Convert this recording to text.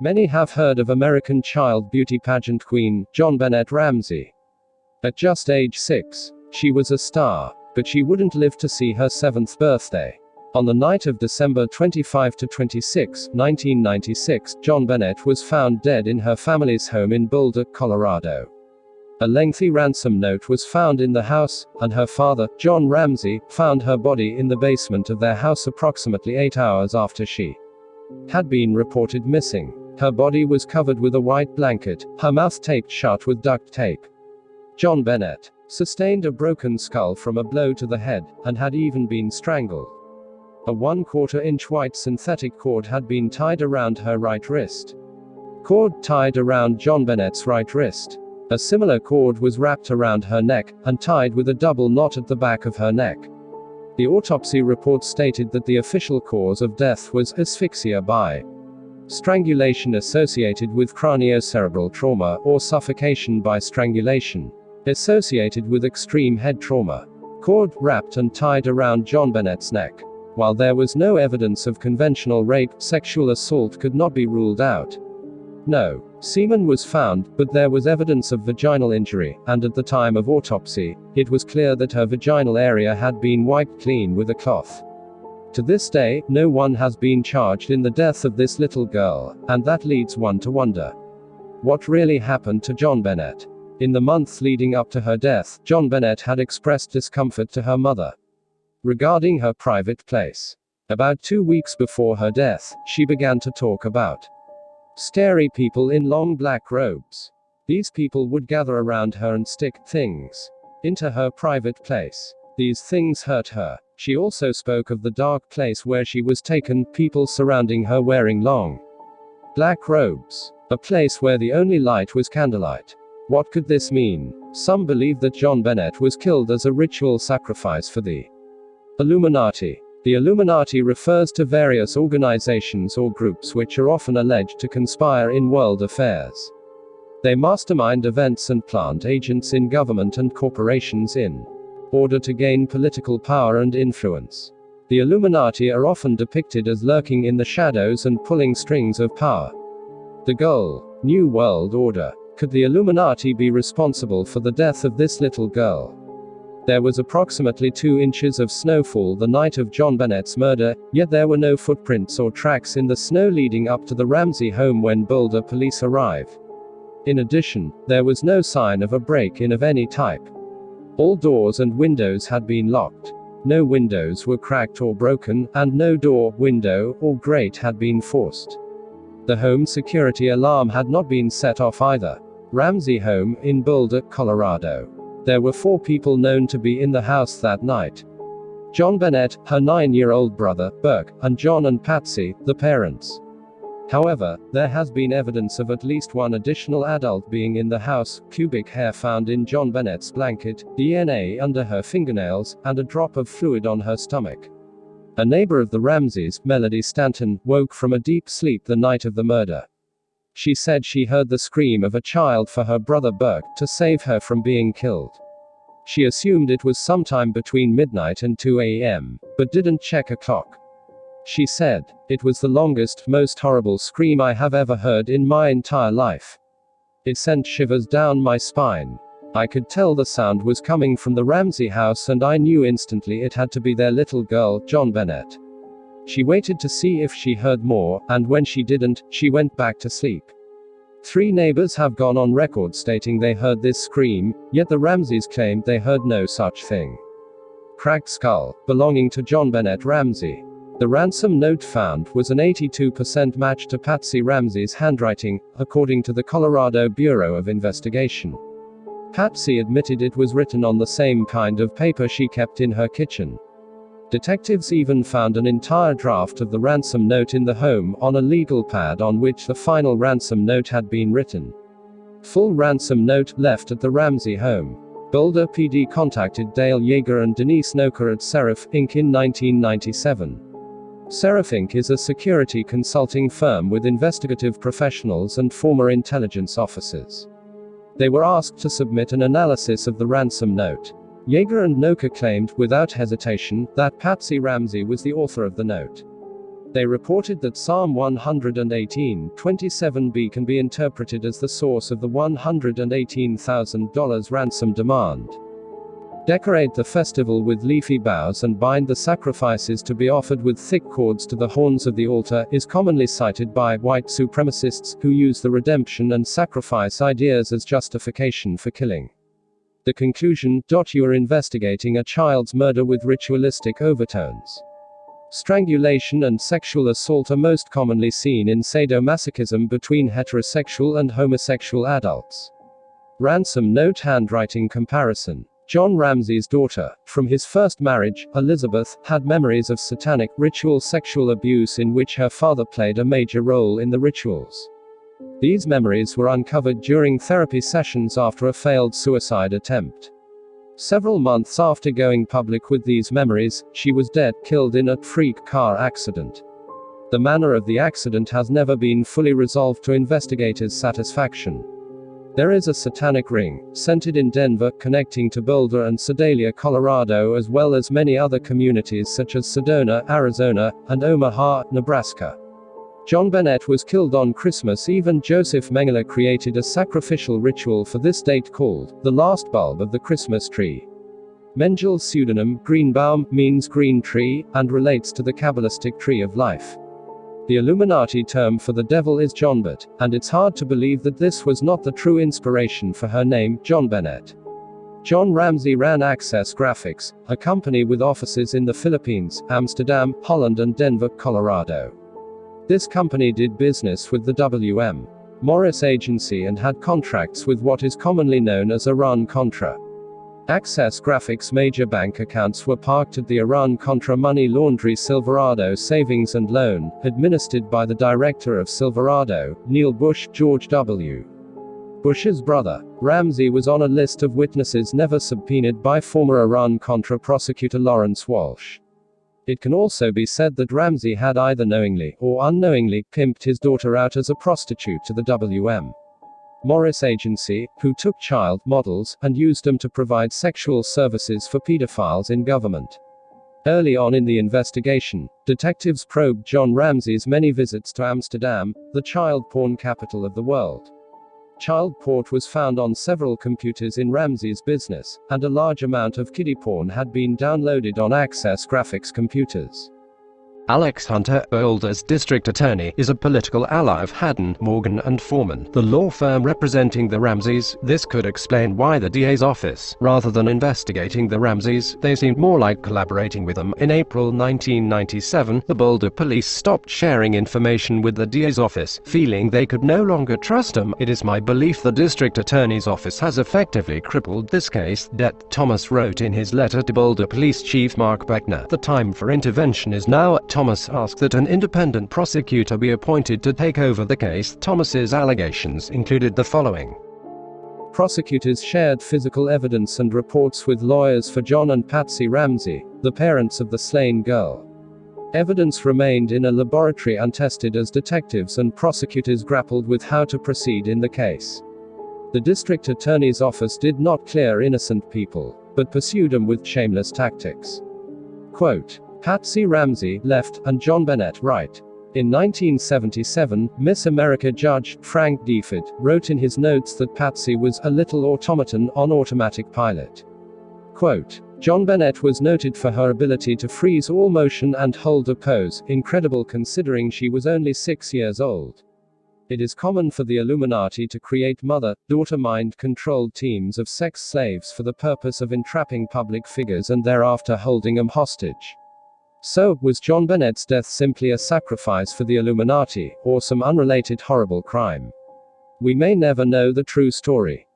Many have heard of American child beauty pageant queen, JonBenét Ramsey. At just age 6, she was a star, but she wouldn't live to see her 7th birthday. On the night of December 25 to 26, 1996, JonBenét was found dead in her family's home in Boulder, Colorado. A lengthy ransom note was found in the house, and her father, John Ramsey, found her body in the basement of their house approximately 8 hours after she had been reported missing. Her body was covered with a white blanket, her mouth taped shut with duct tape. JonBenét sustained a broken skull from a blow to the head, and had even been strangled. A 1/4-inch white synthetic cord had been tied around her right wrist. Cord tied around JonBenét's right wrist. A similar cord was wrapped around her neck, and tied with a double knot at the back of her neck. The autopsy report stated that the official cause of death was asphyxia by strangulation associated with craniocerebral trauma, or suffocation by strangulation associated with extreme head trauma. Cord wrapped and tied around JonBenét's neck. While there was no evidence of conventional rape, sexual assault could not be ruled out. No semen was found, but there was evidence of vaginal injury, and at the time of autopsy, it was clear that her vaginal area had been wiped clean with a cloth. To this day, no one has been charged in the death of this little girl, and that leads one to wonder, what really happened to JonBenét? In the months leading up to her death, JonBenét had expressed discomfort to her mother regarding her private place. About 2 weeks before her death, she began to talk about scary people in long black robes. These people would gather around her and stick things into her private place. These things hurt her. She also spoke of the dark place where she was taken, people surrounding her wearing long black robes, a place where the only light was candlelight. What could this mean? Some believe that JonBenét was killed as a ritual sacrifice for the Illuminati. The Illuminati refers to various organizations or groups which are often alleged to conspire in world affairs. They mastermind events and plant agents in government and corporations in order to gain political power and influence. The Illuminati are often depicted as lurking in the shadows and pulling strings of power. The goal: New World Order. Could the Illuminati be responsible for the death of this little girl? There was approximately 2 inches of snowfall the night of JonBenét's murder, yet there were no footprints or tracks in the snow leading up to the Ramsey home when Boulder police arrived. In addition, there was no sign of a break-in of any type. All doors and windows had been locked. No windows were cracked or broken, and no door, window, or grate had been forced. The home security alarm had not been set off either. Ramsey home, in Boulder, Colorado. There were 4 people known to be in the house that night. JonBenét, her 9-year-old brother, Burke, and John and Patsy, the parents. However, there has been evidence of at least one additional adult being in the house: pubic hair found in JonBenét's blanket, DNA under her fingernails, and a drop of fluid on her stomach. A neighbor of the Ramseys, Melody Stanton, woke from a deep sleep the night of the murder. She said she heard the scream of a child for her brother Burke, to save her from being killed. She assumed it was sometime between midnight and 2 a.m., but didn't check a clock. She said, "It was the longest, most horrible scream I have ever heard in my entire life. It sent shivers down my spine. I could tell the sound was coming from the Ramsey house, and I knew instantly it had to be their little girl, JonBenét." She waited to see if she heard more, and when she didn't, she went back to sleep. 3 neighbors have gone on record stating they heard this scream, yet the Ramseys claimed they heard no such thing. Cracked skull, belonging to JonBenét Ramsey. The ransom note found was an 82% match to Patsy Ramsey's handwriting, according to the Colorado Bureau of Investigation. Patsy admitted it was written on the same kind of paper she kept in her kitchen. Detectives even found an entire draft of the ransom note in the home, on a legal pad on which the final ransom note had been written. Full ransom note, left at the Ramsey home. Boulder PD contacted Dale Yeager and Denise Noker at Seraph, Inc. in 1997. Seraph Inc. is a security consulting firm with investigative professionals and former intelligence officers. They were asked to submit an analysis of the ransom note. Yeager and Noker claimed, without hesitation, that Patsy Ramsey was the author of the note. They reported that Psalm 118:27b can be interpreted as the source of the $118,000 ransom demand. Decorate the festival with leafy boughs and bind the sacrifices to be offered with thick cords to the horns of the altar is commonly cited by white supremacists who use the redemption and sacrifice ideas as justification for killing. The conclusion: you are investigating a child's murder with ritualistic overtones. Strangulation and sexual assault are most commonly seen in sadomasochism between heterosexual and homosexual adults. Ransom note handwriting comparison. John Ramsey's daughter, from his first marriage, Elizabeth, had memories of satanic, ritual sexual abuse in which her father played a major role in the rituals. These memories were uncovered during therapy sessions after a failed suicide attempt. Several months after going public with these memories, she was dead, killed in a freak car accident. The manner of the accident has never been fully resolved to investigators' satisfaction. There is a satanic ring, centered in Denver, connecting to Boulder and Sedalia, Colorado, as well as many other communities such as Sedona, Arizona, and Omaha, Nebraska. JonBenét was killed on Christmas Eve, and Joseph Mengele created a sacrificial ritual for this date called the last bulb of the Christmas tree. Mengel's pseudonym, Greenbaum, means green tree, and relates to the Kabbalistic tree of life. The Illuminati term for the devil is JonBenét, and it's hard to believe that this was not the true inspiration for her name, JonBenét. John Ramsey ran Access Graphics, a company with offices in the Philippines, Amsterdam, Holland, and Denver, Colorado. This company did business with the W.M. Morris Agency and had contracts with what is commonly known as Iran-Contra. Access Graphics' major bank accounts were parked at the Iran-Contra money laundry Silverado Savings and Loan, administered by the director of Silverado, Neil Bush, George W. Bush's brother. Ramsey was on a list of witnesses never subpoenaed by former Iran-Contra prosecutor Lawrence Walsh. It can also be said that Ramsey had either knowingly or unknowingly pimped his daughter out as a prostitute to the W.M. Morris Agency, who took child models and used them to provide sexual services for pedophiles in government. Early on in the investigation, detectives probed John Ramsey's many visits to Amsterdam, the child porn capital of the world. Child porn was found on several computers in Ramsey's business, and a large amount of kiddie porn had been downloaded on Access Graphics computers. Alex Hunter, old as district attorney, is a political ally of Haddon, Morgan and Foreman, the law firm representing the Ramseys. This could explain why the DA's office, rather than investigating the Ramseys, they seemed more like collaborating with them. In April 1997, the Boulder police stopped sharing information with the DA's office, feeling they could no longer trust him. "It is my belief the district attorney's office has effectively crippled this case," Det Thomas wrote in his letter to Boulder Police Chief Mark Beckner. "The time for intervention is now." Thomas asked that an independent prosecutor be appointed to take over the case. Thomas's allegations included the following. Prosecutors shared physical evidence and reports with lawyers for John and Patsy Ramsey, the parents of the slain girl. Evidence remained in a laboratory untested as detectives and prosecutors grappled with how to proceed in the case. The district attorney's office did not clear innocent people, but pursued them with shameless tactics. Quote, Patsy Ramsey, left, and JonBenét, right. In 1977, Miss America judge, Frank Deford, wrote in his notes that Patsy was a little automaton on automatic pilot. Quote, JonBenét was noted for her ability to freeze all motion and hold a pose, incredible considering she was only 6 years old. It is common for the Illuminati to create mother-daughter mind-controlled teams of sex slaves for the purpose of entrapping public figures and thereafter holding them hostage. So, was JonBenét's death simply a sacrifice for the Illuminati, or some unrelated horrible crime? We may never know the true story.